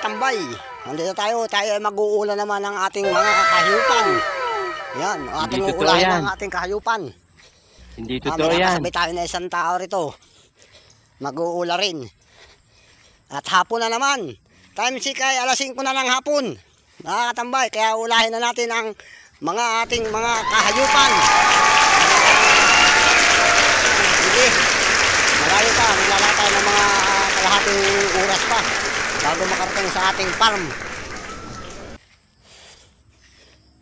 tambay. Nandito tayo ay mag-uula naman ng ating mga kahayupan. Yan, ating uulahin ng ating kahayupan. Hindi totoo yan. May tayo na isang tao rito. Mag-uula rin. At hapon na naman. Time check ay alas 5 na ng hapon. Nakakatambay, kaya ulahin na natin ang mga ating mga kahayupan. Sige, malayo pa, maglalakay ng mga kalahating oras pa bago makarating sa ating farm.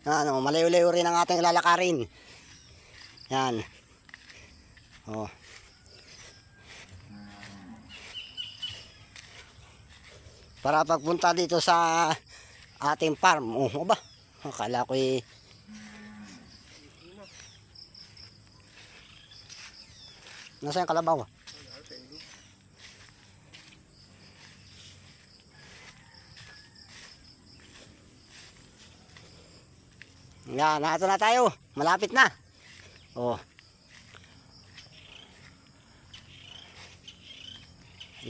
Ano, malayo-layo rin ang ating lalakarin. Yan. Oh. Para pagpunta dito sa ating farm. Oh, ba? Akala ko eh. Nasaan yung kalabaw? Yan, nato na tayo. Malapit na. Oh.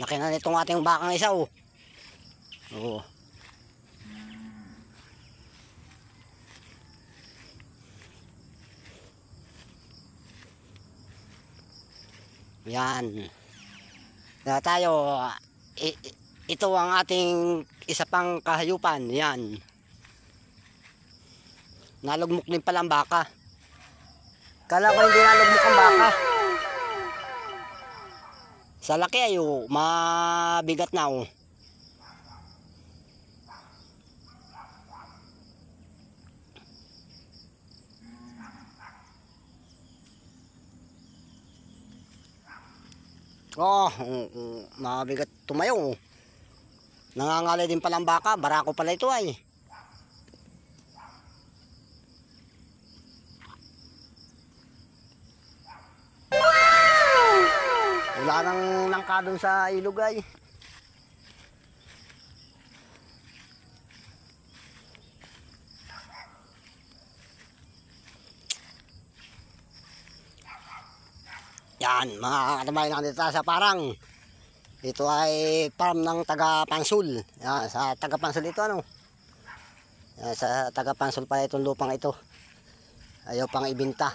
Laki na nitong ating bakang isa, oh. Oh. Yan. Na tayo, ito ang ating isa pang kahayupan. Yan. Nalugmok din pala ang baka. Kala ko hindi nalugmok ang baka. Sa laki ay mabigat na oh. Mabigat tumayo. Nangangalay din pala ang baka. Barako pala ito ay. Wala nang nangka dun sa ilog ay. Yan, mga katamay na dito sa parang. Ito ay farm ng taga Pansul. Yan, sa taga Pansul ito ano. Yan, sa taga Pansul pala itong lupang ito. Ayaw pang ibenta.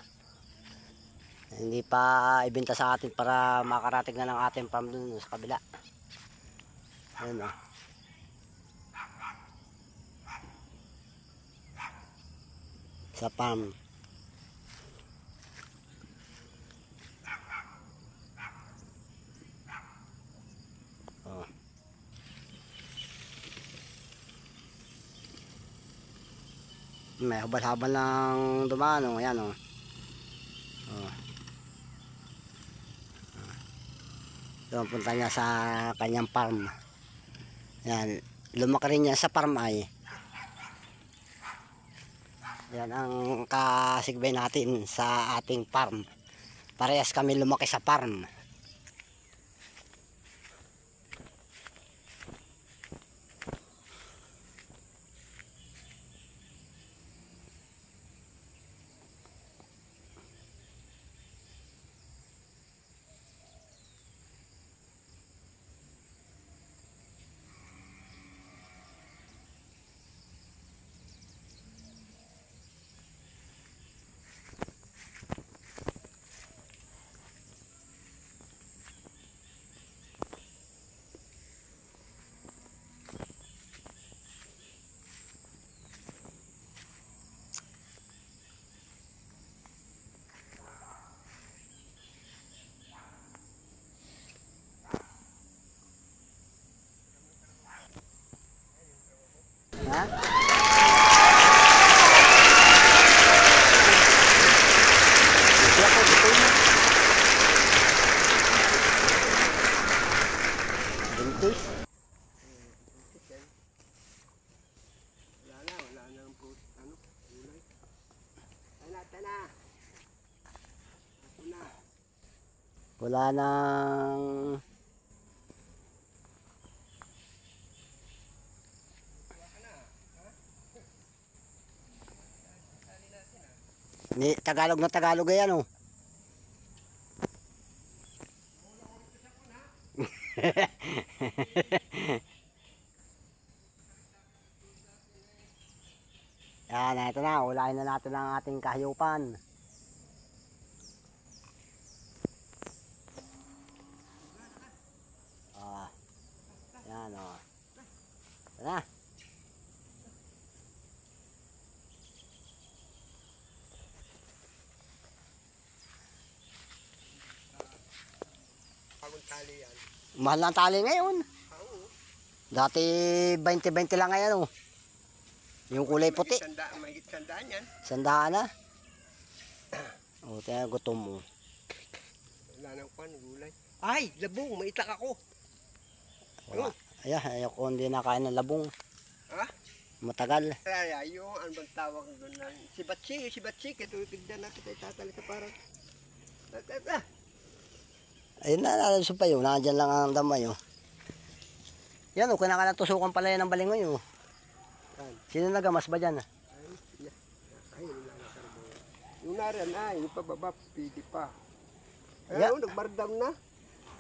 Hindi pa ibenta sa atin para makarating na ng ating farm dun sa kabila. Ayun o. Sa farm. Oh. May habal-habal ng dumaan o. Ayan o. Oh. Doon punta niya sa kanyang farm. Yan, lumaki rin niya sa farm ay. Yan ang kasigbay natin sa ating farm. Parehas kami lumaki sa farm. Ha? Ito ako, ito yun. Buntis. Wala na ang post, ano, gulay. Tana. Wala nang ni Tagalog na Tagalog ay ano. natin ang ating kahayupan. Yan o. Tara. Mahal na ang tali ngayon. Dati 20-20 lang ngayon oh. Yung kulay puti. Mahigit sandaan yan. Sandaan na. O, tingnan gutom mo. Wala nang kwan, gulay. Ay, labong, maitak ako. Wala. Ayaw ko hindi nakain ng labong. Ha? Matagal. Ay, yung ano bang tawag doon na? Si Batsi, kaya tignan natin tayo tatali sa parang. Ayun na, nalalso pa yun. Nakadyan lang ang damay oh. Yan oh, kinakatusukan pala yan ng balingoy oh. Sino nagamas ba dyan? Ay, wala na karbo. Yung naran, yung pababa, pwede pa. Yeah. Ayun, nagbardam na.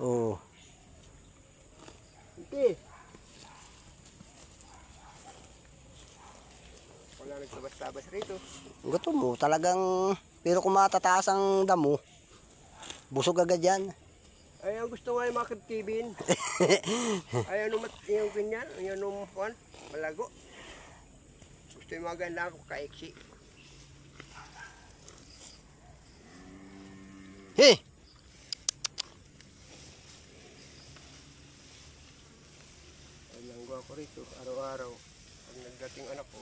Oo. Hindi. Wala nagtabas-tabas rito. Gutom mo, talagang, pero kung matataas ang damo, busog agad yan. Ay, ang gusto nga yung mga kibin. Ay, yung ganyan, yung kwan, malago. Gusto yung mga ganda ako kaiksi. Hey! Ay, langgo ako rito, araw-araw. Pag nagdating anak ko,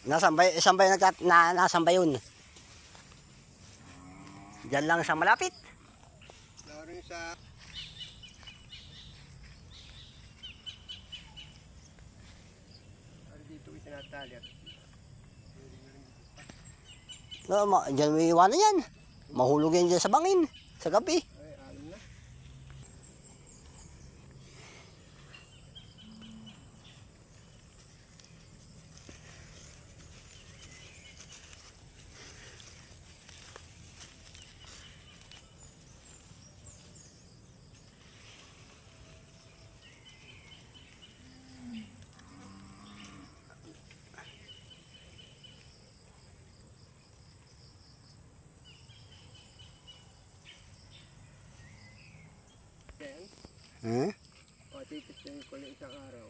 Nasaan ba yun? Diyan lang sa malapit. naroon sa... Dito itinatali at No, diyan may iwanan yan. Mahulog yan dyan sa bangin. Sa gabi. ay, alam na. Hmm? O, titis ko lang isang araw.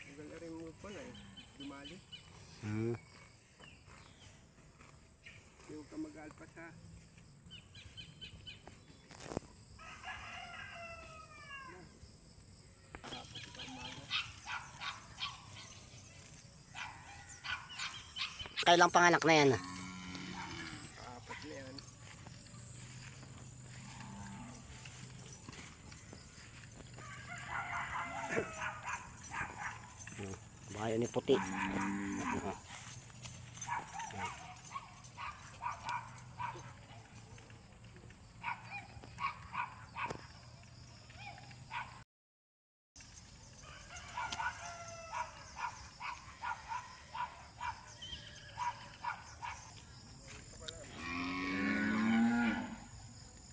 Ang rin mo po na dumali. Hmm. Yung ka mag-alpas ha. Kailang panganak na yan. Apat na yan. Bayo ni puti.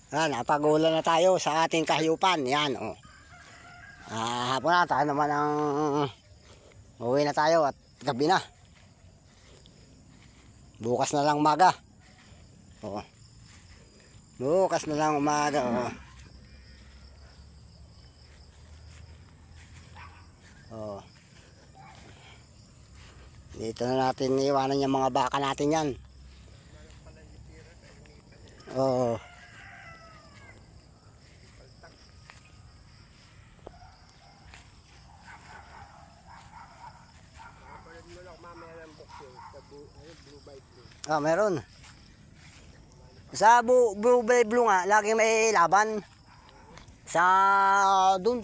Napag-ulan na tayo sa ating kahayupan. Yan, oh. Hapon na, tayo naman ang uwi na tayo at gabi na. Bukas na lang umaga. Oo. Bukas na lang umaga, oh. Oh. Dito na natin iwanan yung mga baka natin yan. Oo. Meron. Sa Blue by Blue nga, lagi may laban. Dun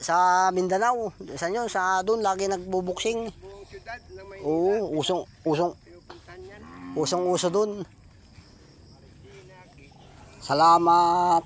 sa Mindanao. Saan yun? Dun lagi nagbubuksing. Buong syudad na may Oo, usong-uso dun. Salamat.